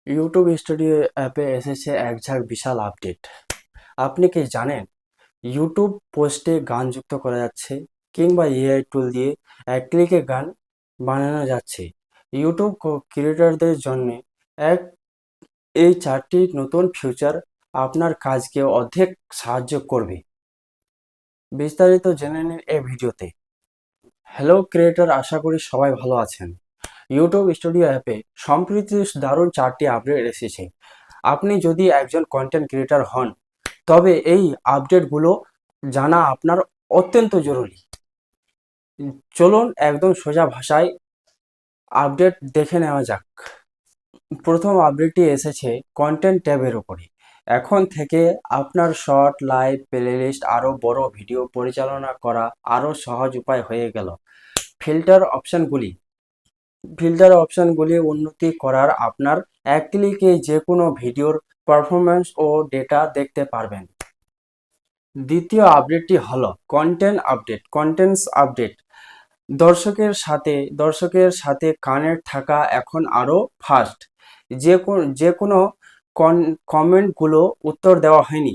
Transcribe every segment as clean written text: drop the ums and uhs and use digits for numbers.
YouTube studio অ্যাপে এসেছে এক ঝাঁক বিশাল আপডেট। আপনি কি জানেন ইউটিউব পোস্টে গান যুক্ত করা যাচ্ছে, কিংবা এআই টুল দিয়ে এক ক্লিকে গান বানানো যাচ্ছে। ইউটিউব ক্রিয়েটরদের জন্য এক এই চারটি নতুন ফিচার আপনার কাজকে অর্ধেক সাহায্য করবে। বিস্তারিত জেনে নিন এই ভিডিওতে। হ্যালো ক্রিয়েটর, আশা করি সবাই ভালো আছেন। ইউটিউব স্টুডিও অ্যাপে সম্প্রতি দারুণ চারটি আপডেট এসেছে। আপনি যদি একজন কন্টেন্ট ক্রিয়েটর হন, তবে এই আপডেটগুলো জানা আপনার অত্যন্ত জরুরি। চলুন একদম সোজা ভাষায় আপডেট দেখে নেওয়া যাক। প্রথম আপডেটটি এসেছে কন্টেন্ট ট্যাবের উপরে। এখন থেকে আপনার শর্ট, লাইভ, প্লেলিস্ট আরও বড় ভিডিও পরিচালনা করা আরও সহজ উপায় হয়ে গেল। ফিল্টার অপশনগুলি ফিল্টার অপশনগুলি উন্নতি করার আপনার এক ক্লিকে যে কোনো ভিডিওর পারফরম্যান্স ও ডেটা দেখতে পারবেন। দ্বিতীয় আপডেটটি হলো কন্টেন্টস আপডেট। দর্শকের সাথে কানেক্ট থাকা এখন আরও ফাস্ট। যে কোনো কমেন্টগুলো উত্তর দেওয়া হয়নি,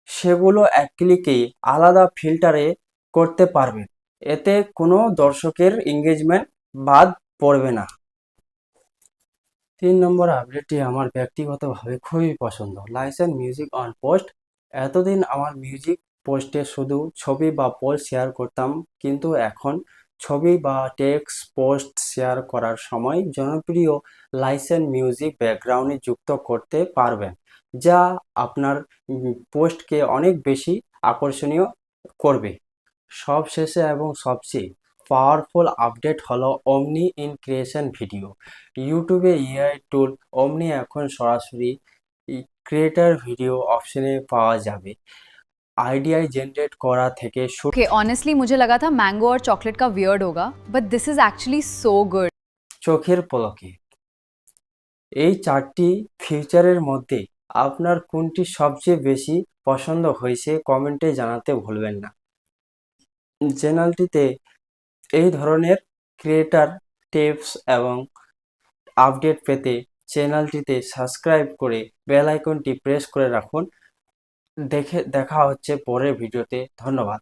সেগুলো এক ক্লিকেই আলাদা ফিল্টারে করতে পারবেন। এতে কোনো দর্শকের এঙ্গেজমেন্ট বাদ পড়বে না। 3 নম্বর আপডেটটি আমার ব্যক্তিগতভাবে খুবই পছন্দ, লাইসেন্স মিউজিক অন পোস্ট। এতদিন আমার মিউজিক পোস্টে শুধু ছবি বা পোস্ট শেয়ার করতাম, কিন্তু এখন ছবি বা টেক্সট পোস্ট শেয়ার করার সময় জনপ্রিয় লাইসেন্স মিউজিক ব্যাকগ্রাউন্ডে যুক্ত করতে পারবেন, যা আপনার পোস্টকে অনেক বেশি আকর্ষণীয় করবে। সবশেষে এবং সবচেয়ে পাওয়ারফুল আপডেট হলো অমনি ইন ক্রিয়েশন ভিডিও। ইউটিউবে এআই টুল অমনি এখন সরাসরি ক্রিয়েটার ভিডিও অপশনে পাওয়া যাবে। আইডিয়া জেনারেট করা থেকে শুরু। Okay, honestly, मुझे लगा था मैंगो और चॉकलेट का वियर्ड होगा, but this is actually so good. চোখের পলকে। এই চারটি ফিচারের মধ্যে আপনার কোনটি সবচেয়ে বেশি পছন্দ হয়েছে কমেন্টে জানাতে ভুলবেন না। চ্যানেলটিতে এই ধরনের ক্রিয়েটার টিপস এবং আপডেট পেতে চ্যানেলটিতে সাবস্ক্রাইব করে বেল আইকনটি প্রেস করে রাখুন। দেখা হচ্ছে পরের ভিডিওতে। ধন্যবাদ।